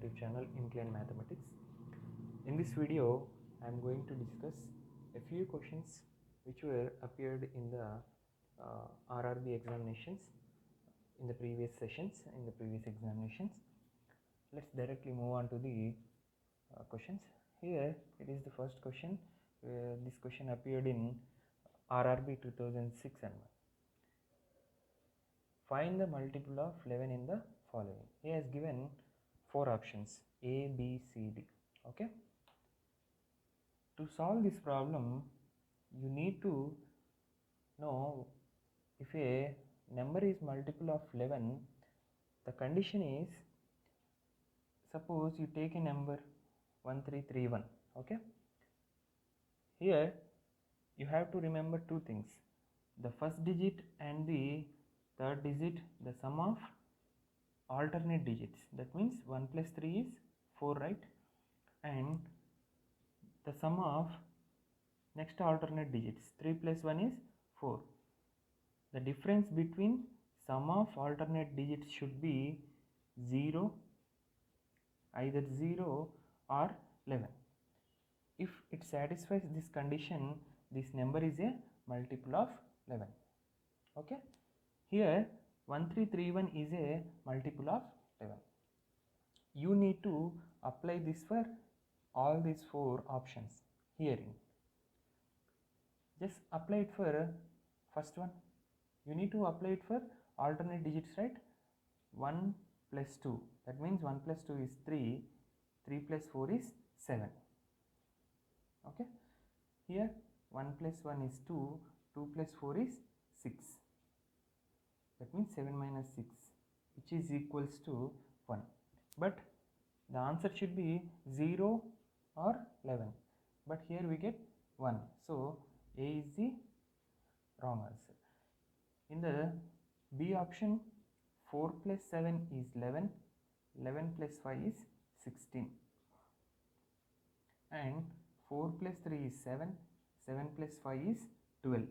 YouTube channel Incline Mathematics. In this video I am going to discuss a few questions which were appeared in the RRB examinations in the previous sessions, in the previous examinations. Let's directly move on to the questions. Here it is the first question. This question appeared in RRB 2006 and 1. Find the multiple of 11 in the following. He has given 4 options A, B, C, D. Okay. To solve this problem, you need to know if a number is multiple of 11, the condition is, suppose you take a number 1331. Okay. Here you have to remember two things. The first digit and the third digit, the sum of alternate digits. That means 1 plus 3 is 4, right? And the sum of next alternate digits, 3 plus 1 is 4. The difference between sum of alternate digits should be 0, either 0 or 11. If it satisfies this condition, this number is a multiple of 11. Okay. Here 1331 is a multiple of 11. You need to apply this for all these 4 options herein. Just apply it for first one. You need to apply it for alternate digits, right? 1 plus 2. That means 1 plus 2 is 3. 3 plus 4 is 7. Okay. Here 1 plus 1 is 2. 2 plus 4 is 6. That means 7 minus 6, which is equals to 1. But the answer should be 0 or 11. But here we get 1. So A is the wrong answer. In the B option, 4 plus 7 is 11. 11 plus 5 is 16. And 4 plus 3 is 7. 7 plus 5 is 12.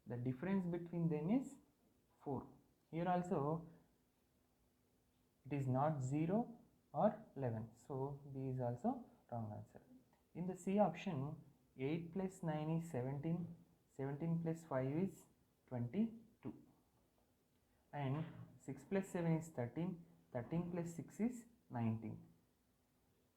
The difference between them is 4. Here also it is not 0 or 11. So B is also wrong answer. In the C option, 8 plus 9 is 17. 17 plus 5 is 22. And 6 plus 7 is 13. 13 plus 6 is 19.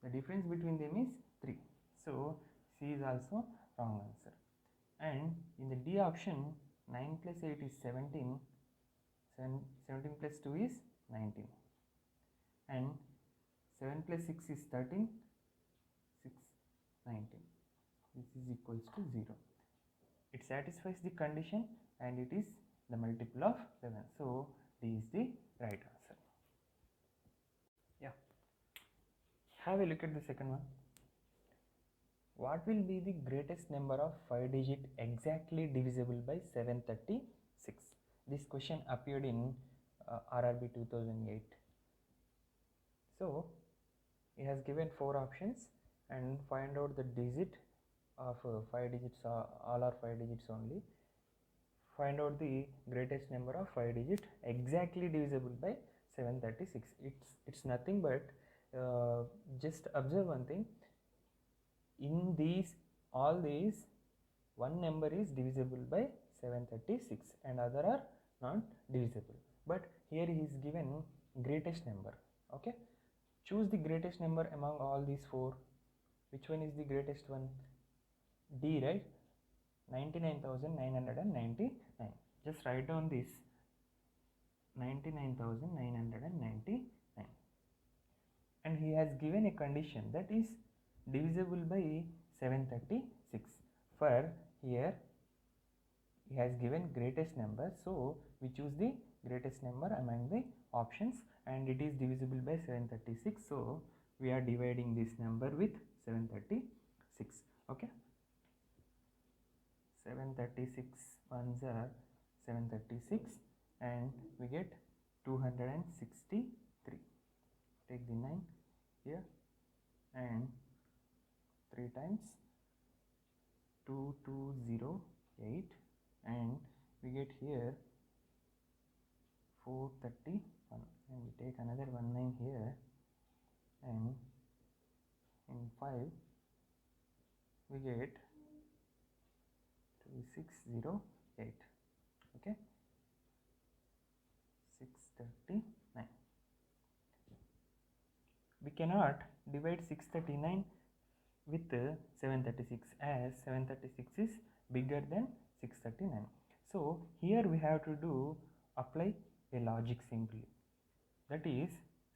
The difference between them is 3. So C is also wrong answer. And in the D option, 9 plus 8 is 17. 17 plus 2 is 19. And 7 plus 6 is 13. 6, 19. This is equals to 0. It satisfies the condition and it is the multiple of 11. So D is the right answer. Yeah. Have a look at the second one. What will be the greatest number of 5 digit exactly divisible by 736? This question appeared in RRB 2008. So it has given 4 options and find out the digit of 5 digits, all are 5 digits only. Find out the greatest number of 5 digit exactly divisible by 736. It's nothing but just observe one thing. In all these, one number is divisible by 736 and other are not divisible. But here he is given greatest number. Okay. Choose the greatest number among all these 4. Which one is the greatest one? D, right? 99,999. Just write down this 99,999. And he has given a condition that is divisible by 736. For here he has given greatest number, so we choose the greatest number among the options and it is divisible by 736. So we are dividing this number with 736. Okay. 736 ones are 736 and we get 263. Take the 9 here and 3 times 2208 and we get here 431 and we take another 19 here and in 5 we get 3608. Okay, 639. We cannot divide 639 with 736 as 736 is bigger than 639. So here we have to apply a logic simply, that is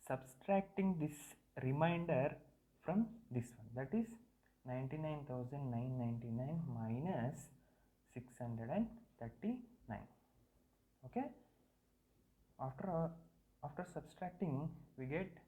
subtracting this remainder from this one, that is 99,999 minus 639. Okay, after subtracting we get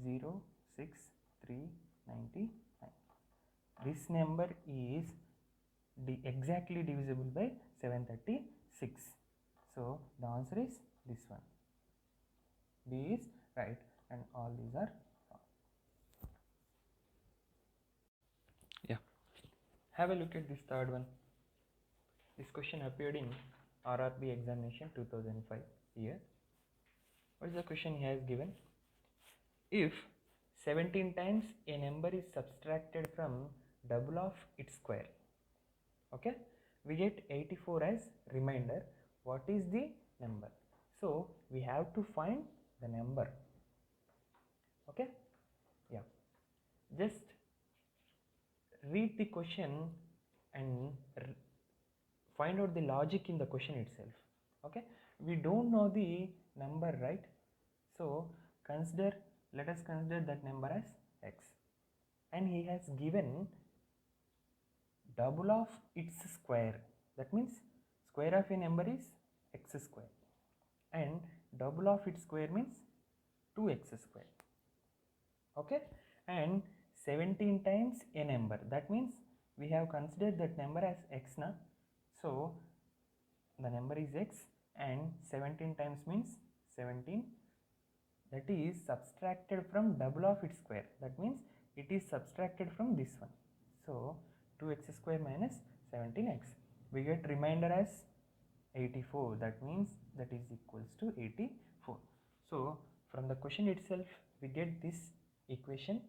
06399. This number is exactly divisible by 736. So the answer is this one. B is right and all these are wrong. Yeah. Have a look at this third one. This question appeared in RRB examination 2005 year. What is the question he has given? If 17 times a number is subtracted from double of its square, okay, we get 84 as remainder. What is the number? So we have to find the number. Okay, yeah, just read the question and find out the logic in the question itself. Okay, we don't know the number, right? So let us consider that number as x, and he has given double of its square. That means square of a number is x square, and double of its square means 2x square. Okay, and 17 times a number, that means we have considered that number as x now. So the number is x and 17 times means 17, that is subtracted from double of its square, that means it is subtracted from this one. So 2x square minus 17x, we get remainder as 84, that means that is equals to 84. So from the question itself we get this equation.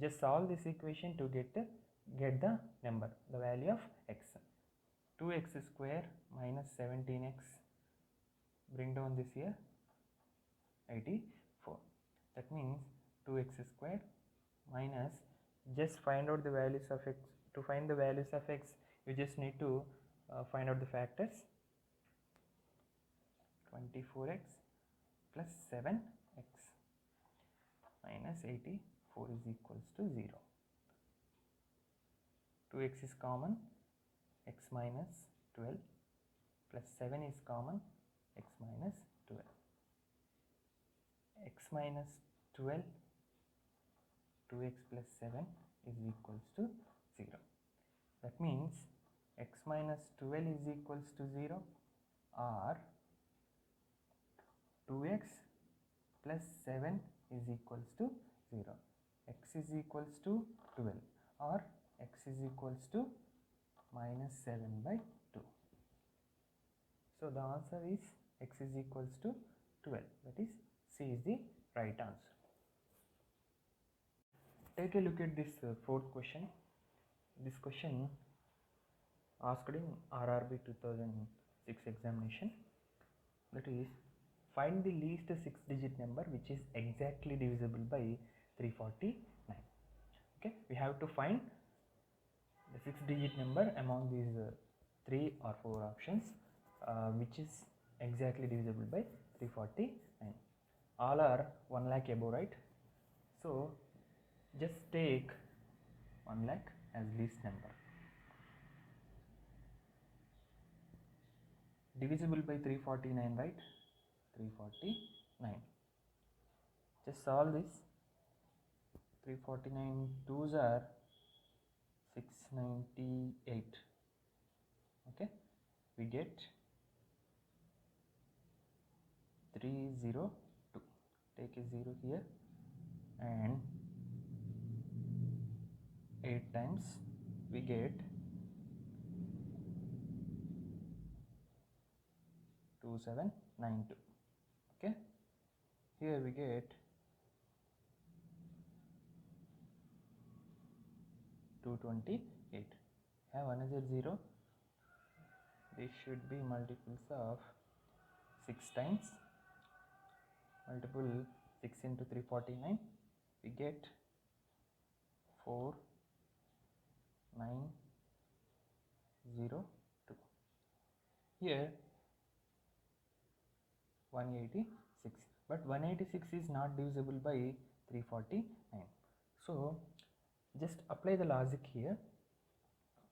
Just solve this equation to get the number, the value of x. 2x square minus 17x, bring down this here, 84. That means 2x square minus, just find out the values of x. To find the values of x, you just need to find out the factors. 24x plus 7x minus 84 is equals to 0. 2x is common, x minus 12 plus 7 is common, x minus 12. X minus 12, 2x plus 7 is equals to 0. That means x minus 12 is equals to 0, or 2x plus 7 is equals to 0. X is equals to 12, or x is equals to minus 7 by 2. So the answer is x is equals to 12, that is C is the right answer. Take a look at this fourth question. This question asked in RRB 2006 examination, that is find the least 6-digit number which is exactly divisible by 349. Okay, we have to find the 6-digit number among these 3 or 4 options which is exactly divisible by 349. All are 1 lakh above, right? So just take 1 lakh as least number. Divisible by 349, right? 349. Just solve this. 349 2s are 698. Okay, we get 302. Take a 0 here, and 8 times we get 2792. Okay, here we get 228. Have another 0. This should be multiples of 6 times. Multiple 6 into 349. We get 4, 9, 0, 2. Here 186, but 186 is not divisible by 349. So just apply the logic here.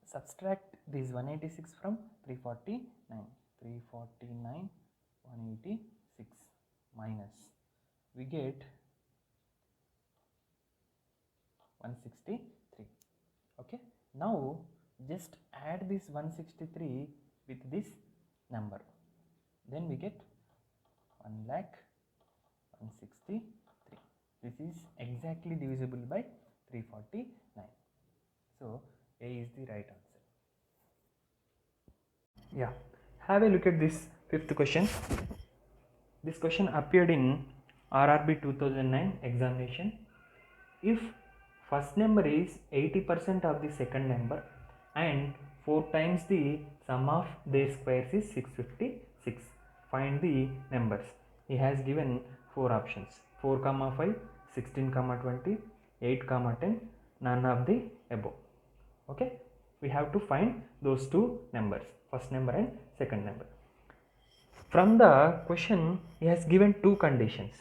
Subtract this 186 from 349. 349, 186 minus. We get 163. Okay. Now just add this 163 with this number. Then we get 1,163. This is exactly divisible by 349. So A is the right answer. Yeah. Have a look at this fifth question. This question appeared in RRB 2009 examination. If first number is 80% of the second number and 4 times the sum of their squares is 656, find the numbers. He has given 4 options: 4, 5, 16, 20, 8, 10, none of the above. Okay, we have to find those two numbers, first number and second number. From the question, he has given two conditions.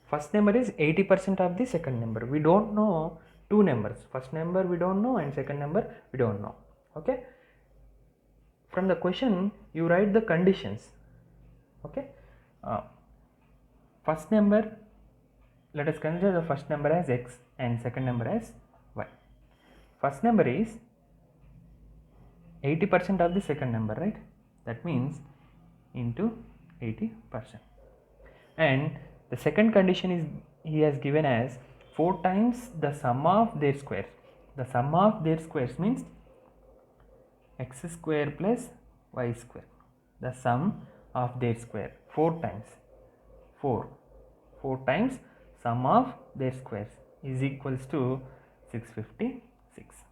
First number is 80% of the second number. We don't know two numbers. First number we don't know and second number we don't know. Okay. From the question, you write the conditions. Okay. First number, let us consider the first number as x and second number as y. First number is 80% of the second number, right? That means into 80%. And the second condition is he has given as 4 times the sum of their squares. The sum of their squares means x square plus y square. The sum of their square 4 times 4 times sum of their squares is equals to 656.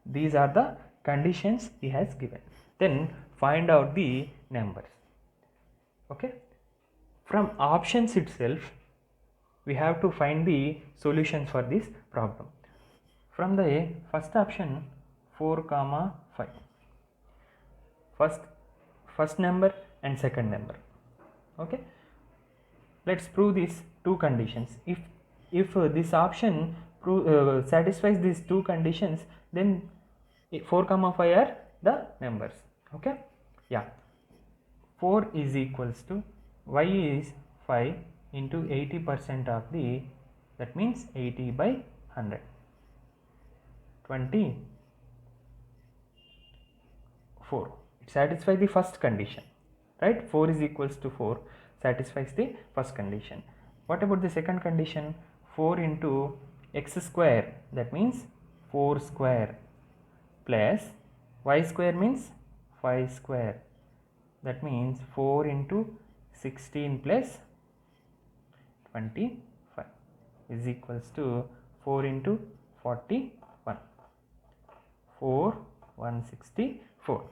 These are the conditions he has given. Then find out the numbers. Okay. From options itself, we have to find the solutions for this problem. From the first option, 4, 5. First number and second number. Okay. Let's prove these two conditions. If this option satisfies these two conditions, then 4, 5 are the numbers. Okay. Yeah. 4 is equals to y is 5 into 80% of the, that means 80 by 100, 24. It satisfies the first condition, right? 4 is equals to 4 satisfies the first condition. What about the second condition? 4 into x square, that means 4 square, plus y square means 5 square, that means 4 into 16 plus 25 is equals to 4 into 41, 164.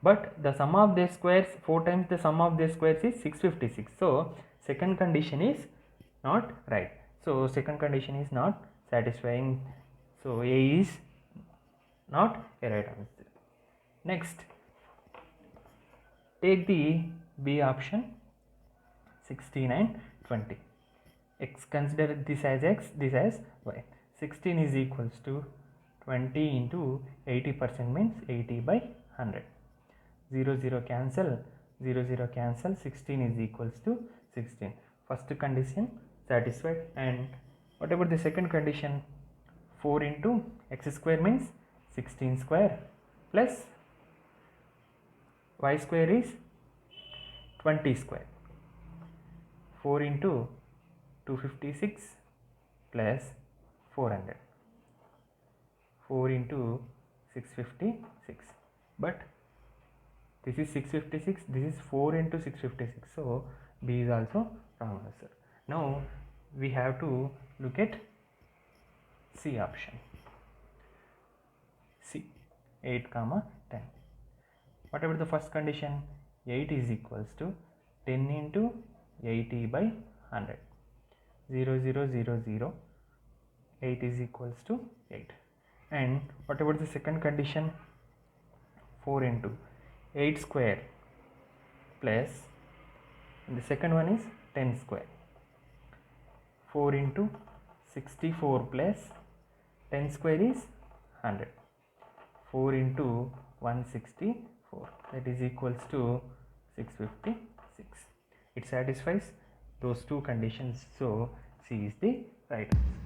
But the sum of their squares, 4 times the sum of their squares is 656. So second condition is not right. So second condition is not satisfying. So A is not a right answer. Next, take the B option, 16 and 20. X, consider this as x, this as y. 16 is equals to 20 into 80% means 80 by 100. 0, 0 cancel, 0, 0 cancel, 16 is equals to 16. First condition satisfied. And what about the second condition? 4 into x square means 16 square plus y square is 20 square. 4 into 256 plus 400. 4 into 656. But this is 656, this is 4 into 656. So B is also wrong answer. Now we have to look at C option. 8 comma 10. What about the first condition? 8 is equals to 10 into 80 by 100. 0 0 0 0. 8 is equals to 8. And what about the second condition? 4 into 8 square plus, and the second one is 10 square. 4 into 64 plus 10 square is 100. 4 into 164, that is equals to 656. It satisfies those two conditions, so C is the right answer.